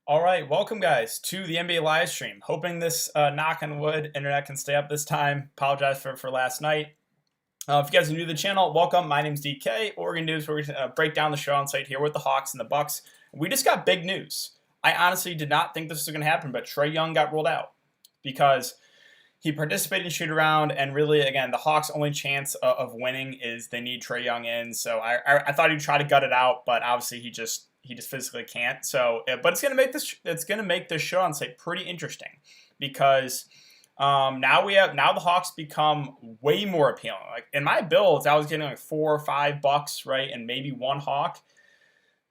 All right, welcome guys to the NBA live stream. Hoping this knock on wood internet can stay up this time. Apologize for last night. If you guys are new to the channel, welcome. My name's DK. What we're gonna do is we're gonna break down the show on site here with the Hawks and the Bucks. We just got big news. I honestly did not think this was gonna happen, but Trae Young got ruled out because he participated in shoot around, and really, again, the Hawks' only chance of winning is they need Trae Young in. So I thought he'd try to gut it out, but obviously he just physically can't. So, but it's gonna make this show on site pretty interesting because now the Hawks become way more appealing. Like in my builds, I was getting like $4 or $5, right, and maybe one Hawk.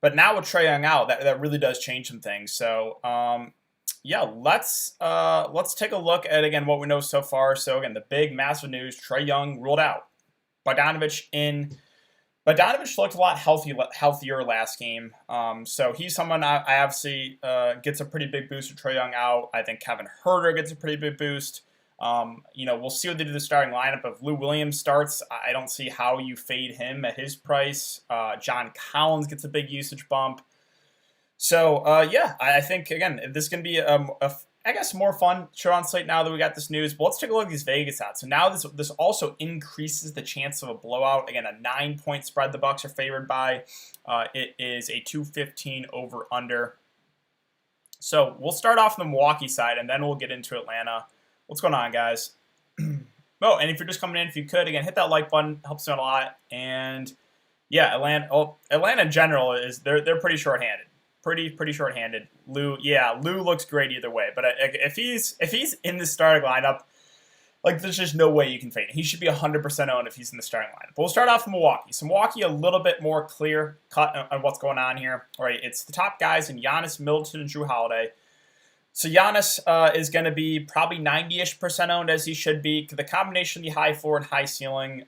But now with Trae Young out, that really does change some things. So yeah, let's take a look at again what we know so far. So again, the big massive news: Trae Young ruled out. Bogdanovich in. Bogdanovich looked a lot healthier last game. So he's someone I obviously gets a pretty big boost with Trae Young out. I think Kevin Huerter gets a pretty big boost. We'll see what they do the starting lineup. If Lou Williams starts, I don't see how you fade him at his price. John Collins gets a big usage bump. So, yeah, I think, again, this is going to be, I guess, more fun show on slate now that we got this news. But let's take a look at these Vegas odds. So now this also increases the chance of a blowout. Again, a 9-point spread the Bucks are favored by. It is a 215 over-under. So we'll start off on the Milwaukee side, and then we'll get into Atlanta. What's going on, guys? Oh, and if you're just coming in, if you could, again, hit that like button. Helps out a lot. And, yeah, Atlanta in general, they're pretty short-handed. Pretty short-handed. Lou looks great either way. But if he's in the starting lineup, like there's just no way you can fade it. He should be 100% owned if he's in the starting lineup. But we'll start off with Milwaukee. So Milwaukee a little bit more clear cut on what's going on here. All right, it's the top guys in Giannis, Middleton, and Jrue Holiday. So Giannis is going to be probably 90-ish% owned as he should be. The combination of the high floor and high ceiling.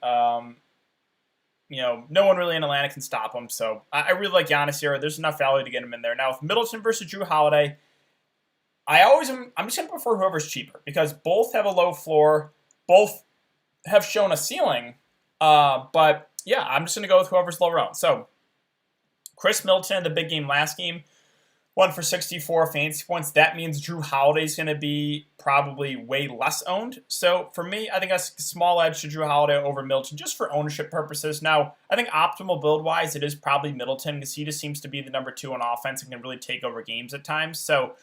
No one really in Atlanta can stop him. So I really like Giannis here. There's enough value to get him in there. Now, with Middleton versus Jrue Holiday, I'm just going to prefer whoever's cheaper because both have a low floor. Both have shown a ceiling. But, yeah, I'm just going to go with whoever's lower owned. So, Chris Middleton, the big game last game, 1 for 64 fantasy points. That means Jrue Holiday's going to be probably way less owned. So for me, I think that's a small edge to Jrue Holiday over Middleton just for ownership purposes. Now, I think optimal build-wise, it is probably Middleton because he just seems to be the number 2 on offense and can really take over games at times. So,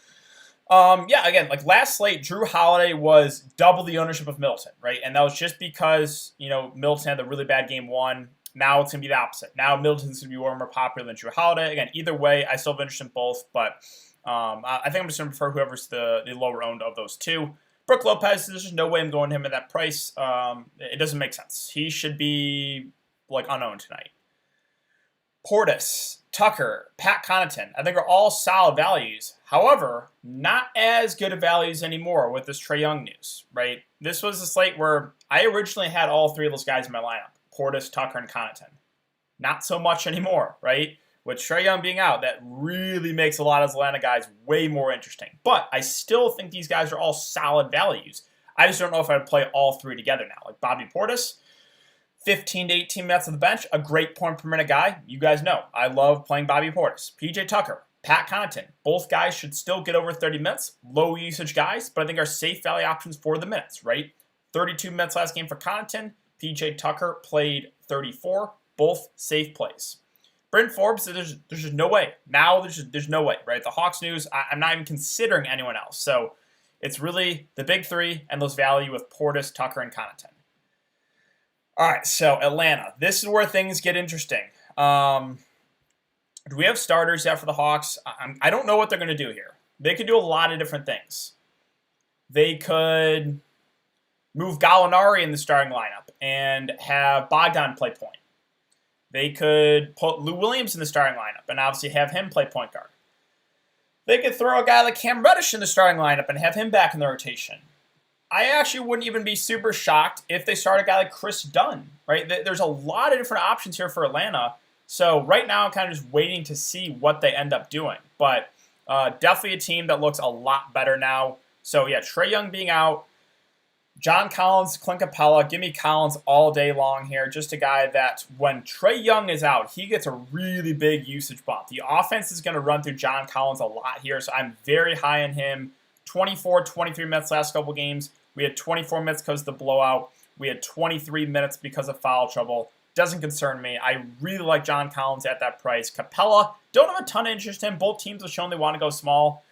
yeah, again, like last slate, Jrue Holiday was double the ownership of Middleton, right? And that was just because, Middleton had the really bad game 1. Now it's going to be the opposite. Now Middleton's going to be more popular than Jrue Holiday. Again, either way, I still have interest in both, but I think I'm just going to prefer whoever's the lower owned of those two. Brook Lopez, there's just no way I'm going to him at that price. It doesn't make sense. He should be like unowned tonight. Portis, Tucker, Pat Connaughton, I think are all solid values. However, not as good of values anymore with this Trae Young news, right? This was a slate where I originally had all 3 of those guys in my lineup. Portis, Tucker, and Connaughton. Not so much anymore, right? With Trae Young being out, that really makes a lot of Atlanta guys way more interesting. But I still think these guys are all solid values. I just don't know if I'd play all 3 together now. Like Bobby Portis, 15 to 18 minutes on the bench, a great point per minute guy. You guys know, I love playing Bobby Portis. PJ Tucker, Pat Connaughton. Both guys should still get over 30 minutes. Low usage guys, but I think are safe value options for the minutes, right? 32 minutes last game for Connaughton. PJ Tucker played 34, both safe plays. Brent Forbes, there's just no way. Now there's no way, right? The Hawks news, I'm not even considering anyone else. So it's really the big 3 and those value with Portis, Tucker, and Connaughton. All right, so Atlanta. This is where things get interesting. Do we have starters yet for the Hawks? I don't know what they're going to do here. They could do a lot of different things. They could move Gallinari in the starting lineup and have Bogdan play point. They could put Lou Williams in the starting lineup and obviously have him play point guard. They could throw a guy like Cam Reddish in the starting lineup and have him back in the rotation. I actually wouldn't even be super shocked if they start a guy like Chris Dunn, right? There's a lot of different options here for Atlanta. So right now I'm kind of just waiting to see what they end up doing. But definitely a team that looks a lot better now. So yeah, Trae Young being out, John Collins, Clint Capella, give me Collins all day long here. Just a guy that when Trae Young is out, he gets a really big usage bump. The offense is going to run through John Collins a lot here, so I'm very high on him. 24, 23 minutes last couple games. We had 24 minutes because of the blowout. We had 23 minutes because of foul trouble. Doesn't concern me. I really like John Collins at that price. Capella, don't have a ton of interest in. Both teams have shown they want to go small.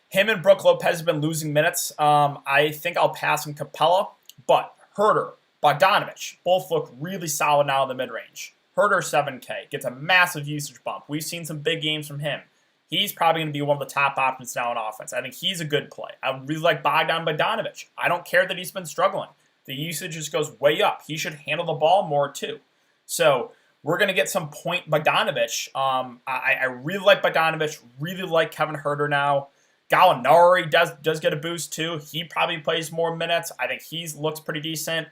Him and Brook Lopez have been losing minutes. I think I'll pass on Capella, but Herter, Bogdanovich, both look really solid now in the mid-range. Herter 7K, gets a massive usage bump. We've seen some big games from him. He's probably going to be one of the top options now in offense. I think he's a good play. I really like Bogdanovich. I don't care that he's been struggling. The usage just goes way up. He should handle the ball more too. So we're going to get some point Bogdanovich. I really like Bogdanovich, really like Kevin Herter now. Gallinari does get a boost too. He probably plays more minutes. I think he looks pretty decent.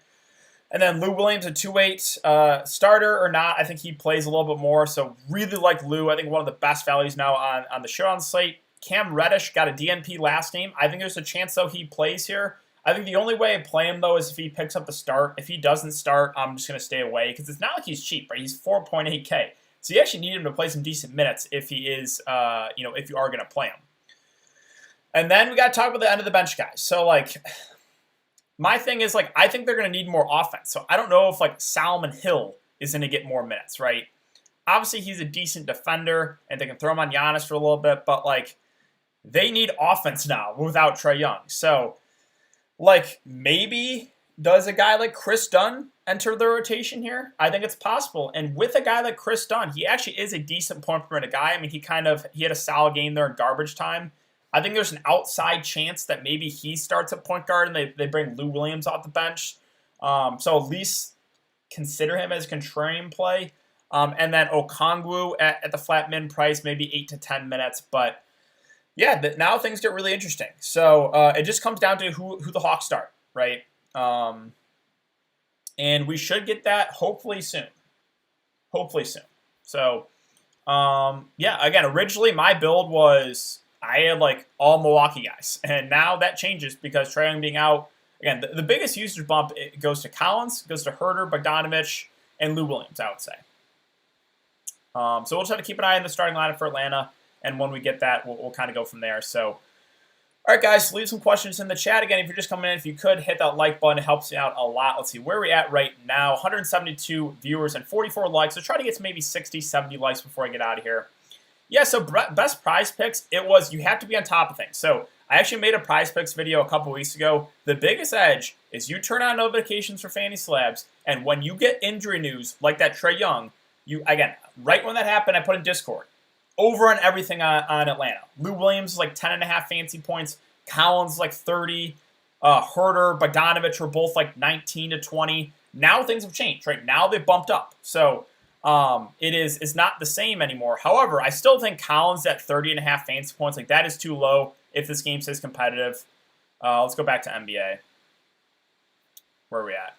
And then Lou Williams, a 2-8 starter or not, I think he plays a little bit more. So really like Lou. I think one of the best values now on the show on slate. Cam Reddish got a DNP last game. I think there's a chance, though, he plays here. I think the only way I play him, though, is if he picks up the start. If he doesn't start, I'm just going to stay away because it's not like he's cheap, right? He's 4.8K. So you actually need him to play some decent minutes if he is, if you are going to play him. And then we got to talk about the end of the bench guys. So, my thing is, I think they're going to need more offense. So I don't know if, Solomon Hill is going to get more minutes, right? Obviously, he's a decent defender, and they can throw him on Giannis for a little bit, but, they need offense now without Trae Young. So, maybe does a guy like Chris Dunn enter the rotation here? I think it's possible. And with a guy like Chris Dunn, he actually is a decent point per minute guy. I mean, he had a solid game there in garbage time. I think there's an outside chance that maybe he starts at point guard and they bring Lou Williams off the bench. So at least consider him as contrarian play. And then Okongwu at the flat min price, maybe 8 to 10 minutes. But yeah, now things get really interesting. So it just comes down to who the Hawks start, right? And we should get that hopefully soon. So, again, originally my build was I had all Milwaukee guys, and now that changes because Trae Young being out. Again, the biggest usage bump it goes to Collins, goes to Herter, Bogdanovich, and Lou Williams, I would say. So we'll just have to keep an eye on the starting lineup for Atlanta, and when we get that, we'll kind of go from there. So, all right, guys, leave some questions in the chat. Again, if you're just coming in, if you could hit that like button, it helps me out a lot. Let's see where we're at right now. 172 viewers and 44 likes. So try to get to maybe 60, 70 likes before I get out of here. Yeah, so best prize picks, it was you have to be on top of things. So I actually made a prize picks video a couple weeks ago. The biggest edge is you turn on notifications for Fantasy Slabs, and when you get injury news like that Trae Young, again, right when that happened, I put in Discord. Over on everything on Atlanta. Lou Williams is 10.5 fantasy points. Collins 30. Herter, Bogdanovich were both 19 to 20. Now things have changed, right? Now they've bumped up. So it's not the same anymore. However, I still think Collins at 30.5 fantasy points, that is too low if this game stays competitive. Let's go back to NBA. Where are we at?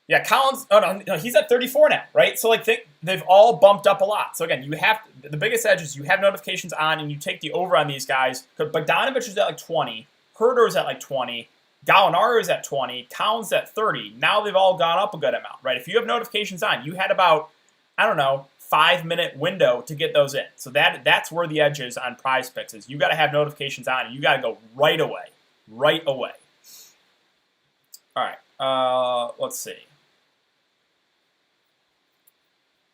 Yeah, Collins. Oh no, he's at 34 now, right? So they've all bumped up a lot. So again, the biggest edge is you have notifications on and you take the over on these guys. But Bogdanovich is at 20, Herter is at 20, Gallinari is at 20, Collins at 30. Now they've all gone up a good amount, right? If you have notifications on, you had about 5-minute window to get those in. So that's where the edge is on PrizePicks is you got to have notifications on and you got to go right away. All right, let's see.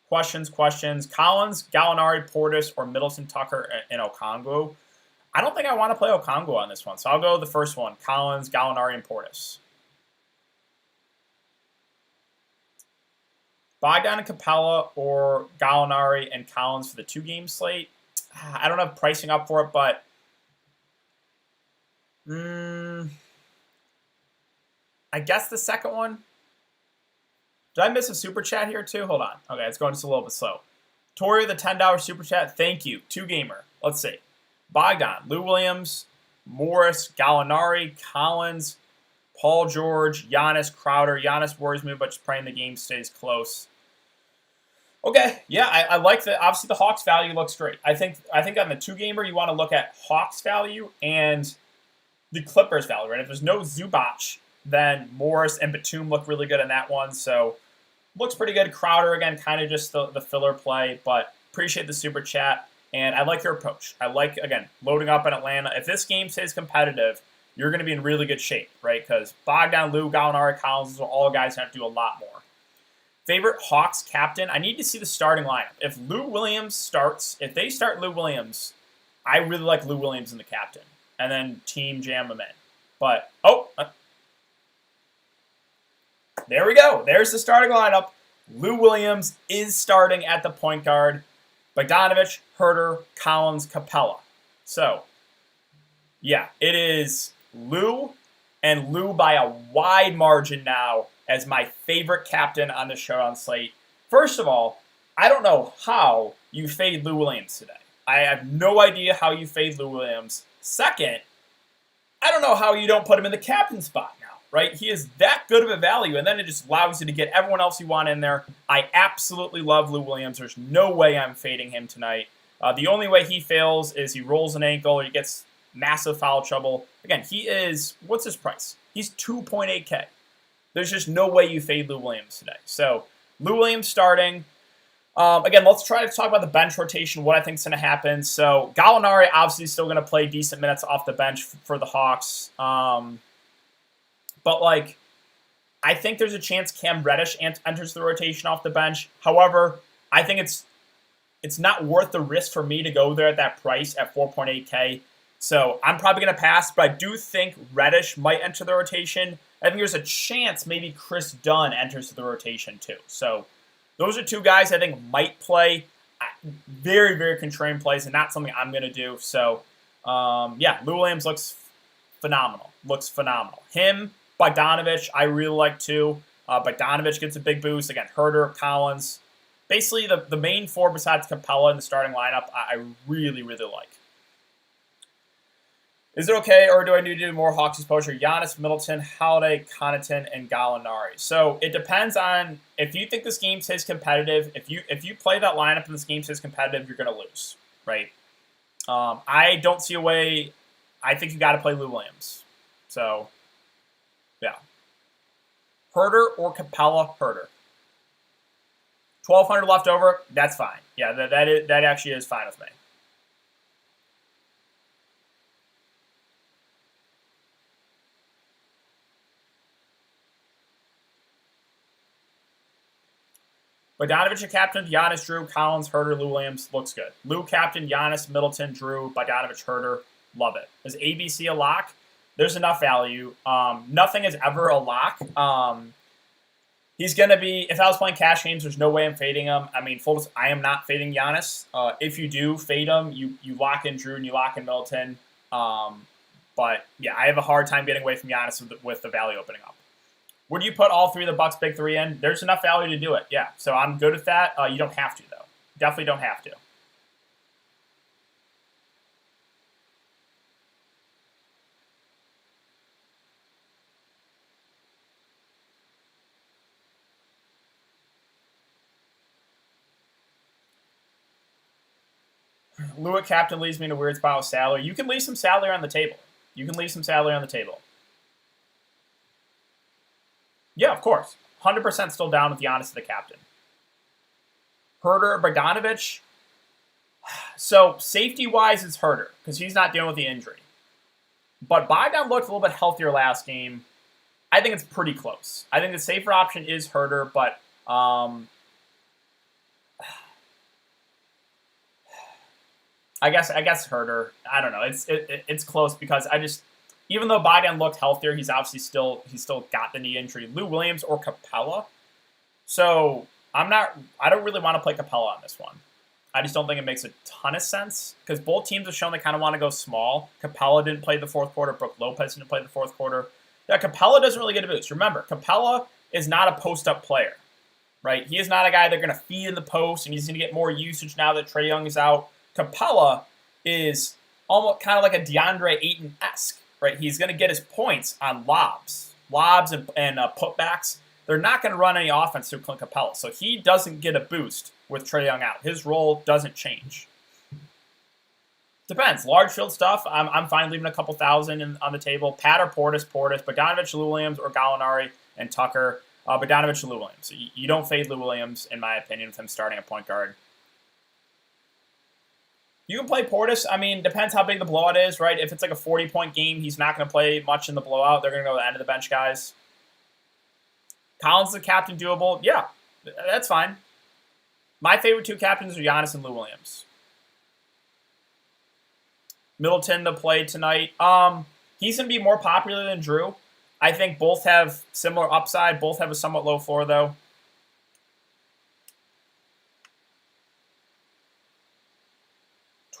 Questions. Collins, Gallinari, Portis, or Middleton, Tucker, and Okongwu. I don't think I want to play Okongwu on this one, so I'll go the first one. Collins, Gallinari, and Portis. Bogdan and Capella or Gallinari and Collins for the 2-game slate. I don't have pricing up for it, but I guess the second one. Did I miss a super chat here too? Hold on. Okay, it's going just a little bit slow. Tori, the $10 super chat. Thank you. 2-gamer. Let's see. Bogdan, Lou Williams, Morris, Gallinari, Collins, Paul George, Giannis, Crowder. Giannis worries me, but just praying the game stays close. Okay, yeah, I like that. Obviously, the Hawks value looks great. I think on the 2-gamer, you want to look at Hawks value and the Clippers value, right? If there's no Zubac, then Morris and Batum look really good in that one. So looks pretty good. Crowder, again, kind of just the filler play, but appreciate the super chat. And I like your approach. I like, again, loading up in Atlanta. If this game stays competitive, you're going to be in really good shape, right? Because Bogdan, Lou, Gallinari, Collins, those are all guys who have to do a lot more. Favorite Hawks captain? I need to see the starting lineup. If Lou Williams starts, if they start Lou Williams, I really like Lou Williams in the captain. And then team jam him in. But, there we go. There's the starting lineup. Lou Williams is starting at the point guard. Bogdanovich, Herter, Collins, Capella. So, yeah, it is Lou, and Lou by a wide margin now as my favorite captain on the show on Slate. First of all, I don't know how you fade Lou Williams today. I have no idea how you fade Lou Williams. Second, I don't know how you don't put him in the captain spot now, right? He is that good of a value, and then it just allows you to get everyone else you want in there. I absolutely love Lou Williams. There's no way I'm fading him tonight. The only way he fails is he rolls an ankle or he gets massive foul trouble. Again, he is, what's his price? He's 2.8K. There's just no way you fade Lou Williams today. So, Lou Williams starting. Again, let's try to talk about the bench rotation, what I think is going to happen. So, Gallinari obviously still going to play decent minutes off the bench for the Hawks. But, I think there's a chance Cam Reddish enters the rotation off the bench. However, I think it's not worth the risk for me to go there at that price at 4.8K. So, I'm probably going to pass, but I do think Reddish might enter the rotation. I think there's a chance maybe Chris Dunn enters the rotation too. So, those are two guys I think might play. Very, very contrarian plays and not something I'm going to do. So, Lou Williams looks phenomenal. Him, Bogdanovich, I really like too. Bogdanovich gets a big boost. Again, Herter, Collins. Basically, the main four besides Capella in the starting lineup, I really, really like. Is it okay, or do I need to do more Hawks exposure? Giannis, Middleton, Holiday, Connaughton, and Gallinari. So it depends on if you think this game stays competitive. If you play that lineup and this game stays competitive, you're going to lose, right? I don't see a way. I think you got to play Lou Williams. So, yeah. Herter or Capella, Herter. 1,200 left over. That's fine. Yeah, that actually is fine with me. Bogdanovich a captain, Giannis, Drew, Collins, Herter, Lou Williams. Looks good. Lou captain, Giannis, Middleton, Drew, Bogdanovich, Herter. Love it. Is ABC a lock? There's enough value. Nothing is ever a lock. He's going to be, if I was playing cash games, there's no way I'm fading him. I mean, I am not fading Giannis. If you do fade him, you lock in Drew and you lock in Middleton. But, yeah, I have a hard time getting away from Giannis with the value opening up. Would you put all three of the Bucks big three in? There's enough value to do it, yeah. So I'm good with that. You don't have to, though. Definitely don't have to. Lou at captain leaves me in a weird spot with salary. You can leave some salary on the table. Yeah, of course. 100% still down with Giannis as the captain. Herter, Bogdanovich. So, safety-wise, it's Herter, because he's not dealing with the injury. But Bogdan looked a little bit healthier last game. I think it's pretty close. I think the safer option is Herter, but I guess Herter. I don't know. It's close because even though Bogdan looked healthier, he's obviously still got the knee injury. Lou Williams or Capella. So I don't really want to play Capella on this one. I just don't think it makes a ton of sense because both teams have shown they kind of want to go small. Capella didn't play the fourth quarter. Brook Lopez didn't play the fourth quarter. Yeah, Capella doesn't really get a boost. Remember, Capella is not a post-up player, right? He is not a guy they're going to feed in the post, and he's going to get more usage now that Trae Young is out. Capella is almost kind of like a DeAndre Ayton-esque. Right, he's going to get his points on lobs and putbacks. They're not going to run any offense through Clint Capella, so he doesn't get a boost with Trae Young out. His role doesn't change. Depends. Large field stuff, I'm fine leaving a couple thousand on the table. Pat or Portis, Bogdanovich, Lou Williams, or Gallinari and Tucker. Bogdanovich, Lou Williams. You don't fade Lou Williams, in my opinion, with him starting a point guard. You can play Portis. I mean, depends how big the blowout is, right? If it's like a 40-point game, he's not going to play much in the blowout. They're going to go to the end of the bench guys. Collins the captain, doable. Yeah, that's fine. My favorite two captains are Giannis and Lou Williams. Middleton to play tonight. He's going to be more popular than Drew. I think both have similar upside. Both have a somewhat low floor, though.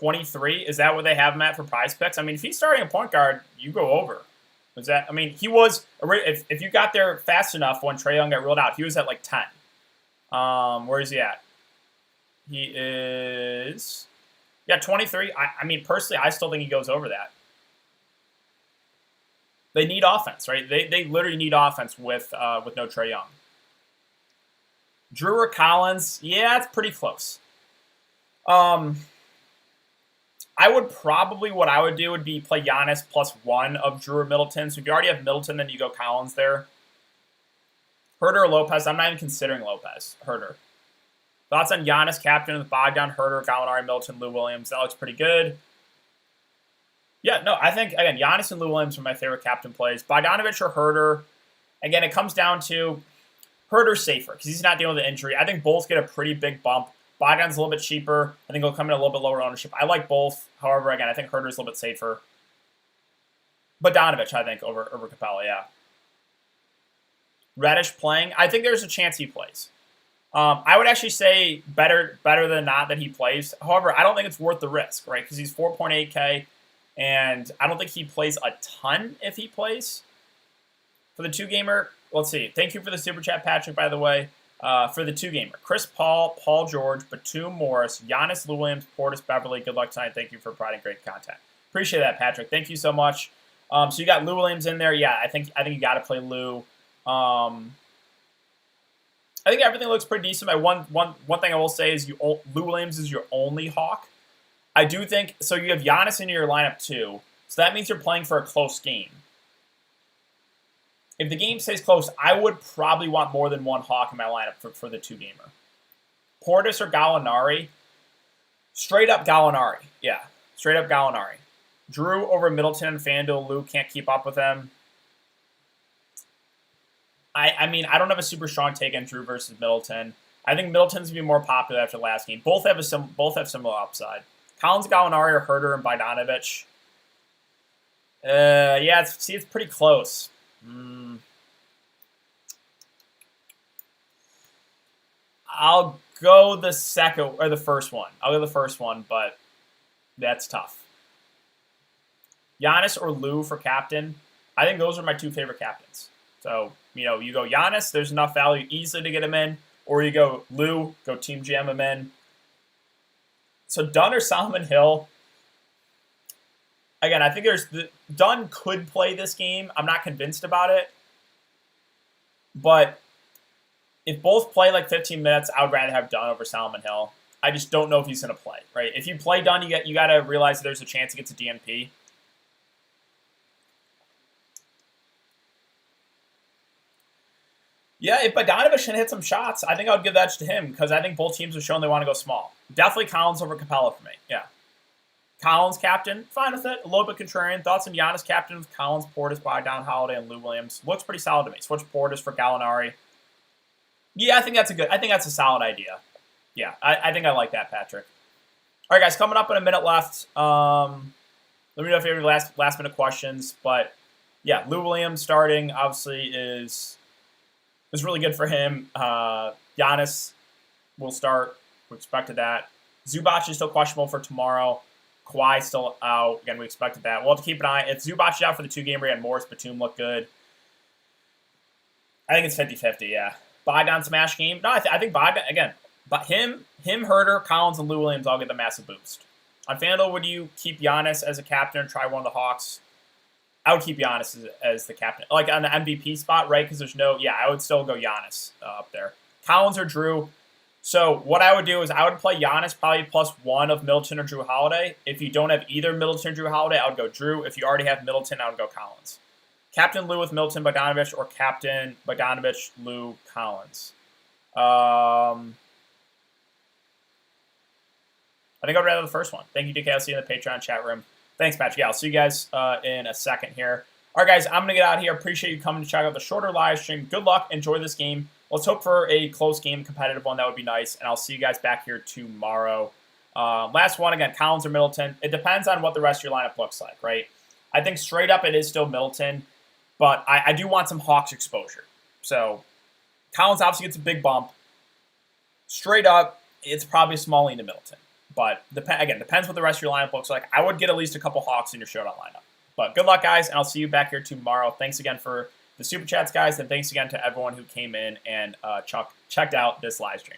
$23. Is that what they have him at for PrizePicks? I mean, if he's starting a point guard, you go over. Was that? I mean, he was. If you got there fast enough when Trae Young got ruled out, he was at like 10. Where is he at? He is. Yeah, 23. I mean, personally, I still think he goes over that. They need offense, right? They literally need offense with no Trae Young. Drew or Collins? Yeah, it's pretty close. I would probably, what I would do would be play Giannis +1 of Drew or Middleton. So if you already have Middleton, then you go Collins there. Herter or Lopez? I'm not even considering Lopez. Herter. Thoughts on Giannis captain with Bogdan, Herter, Gallinari, Middleton, Lou Williams? That looks pretty good. Yeah, no, I think, again, Giannis and Lou Williams are my favorite captain plays. Bogdanovich or Herter? Again, it comes down to Herter's safer because he's not dealing with the injury. I think both get a pretty big bump. Bogdan's a little bit cheaper. I think he'll come in a little bit lower ownership. I like both. However, again, I think Herter's a little bit safer. Bogdanovich, I think, over Capella, yeah. Reddish playing. I think there's a chance he plays. I would actually say better than not that he plays. However, I don't think it's worth the risk, right? Because he's 4.8K, and I don't think he plays a ton if he plays. For the two-gamer, let's see. Thank you for the super chat, Patrick, by the way. For the two-gamer, Chris Paul, Paul George, Batum Morris, Giannis, Lou Williams, Portis Beverly. Good luck tonight. Thank you for providing great content. Appreciate that, Patrick. Thank you so much. So you got Lou Williams in there. Yeah, I think you got to play Lou. I think everything looks pretty decent. One thing I will say is Lou Williams is your only hawk. I do think so. You have Giannis in your lineup too, so that means you're playing for a close game. If the game stays close, I would probably want more than one hawk in my lineup for the two-gamer. Portis or Gallinari? Straight up Gallinari. Yeah, straight up Gallinari. Drew over Middleton and FanDuel. Lou can't keep up with them. I mean, I don't have a super strong take on Drew versus Middleton. I think Middleton's going to be more popular after the last game. Both have similar upside. Collins, Gallinari, or Herter and Bogdanovich. Yeah, it's pretty close. I'll go the second or the first one. I'll go the first one, but that's tough. Giannis or Lou for captain. I think those are my two favorite captains. So, you go Giannis, there's enough value easily to get him in, or you go Lou, go Team GM him in. So Dunn or Solomon Hill. Again, I think Dunn could play this game. I'm not convinced about it. But if both play like 15 minutes, I would rather have Dunn over Solomon Hill. I just don't know if he's going to play, right? If you play Dunn, you got to realize that there's a chance he gets a DNP. Yeah, if Bogdanovich can hit some shots, I think I would give that to him because I think both teams have shown they want to go small. Definitely Collins over Capella for me, yeah. Collins captain, fine with it. A little bit contrarian. Thoughts on Giannis captain with Collins, Portis, Bogdan, Holiday, and Lou Williams. Looks pretty solid to me. Switch Portis for Gallinari. Yeah, I think that's a solid idea. Yeah, I think I like that, Patrick. All right, guys, coming up in a minute left. Let me know if you have any last minute questions. But yeah, Lou Williams starting obviously is really good for him. Giannis will start. We expected that. Zubac is still questionable for tomorrow. Kawhi still out. Again, we expected that. We'll have to keep an eye. If Zubac is out for the two-gamer, and Morris, Batum look good. I think it's 50-50, yeah. Bogdan smash game. No, I think Bogdan, again, but him, Herter, Collins, and Lou Williams all get the massive boost. On FanDuel, would you keep Giannis as a captain and try one of the Hawks? I would keep Giannis as the captain. Like on the MVP spot, right? Because I would still go Giannis up there. Collins or Drew? So what I would do is I would play Giannis probably +1 of Middleton or Drew Holiday. If you don't have either Middleton or Drew Holiday, I would go Drew. If you already have Middleton, I would go Collins. Captain Lou with Middleton, Bogdanovich, or Captain Bogdanovich, Lou, Collins. I think I'd rather the first one. Thank you, DK. I'll see you in the Patreon chat room. Thanks, Patrick. Yeah, I'll see you guys in a second here. All right, guys, I'm going to get out of here. Appreciate you coming to check out the shorter live stream. Good luck. Enjoy this game. Let's hope for a close game, competitive one. That would be nice. And I'll see you guys back here tomorrow. Last one, again, Collins or Middleton. It depends on what the rest of your lineup looks like, right? I think straight up it is still Middleton, but I do want some Hawks exposure. So Collins obviously gets a big bump. Straight up, it's probably a small lean to Middleton. But again, depends what the rest of your lineup looks like. I would get at least a couple Hawks in your showdown lineup. But good luck, guys, and I'll see you back here tomorrow. Thanks again for the Super Chats, guys, and thanks again to everyone who came in and checked out this live stream.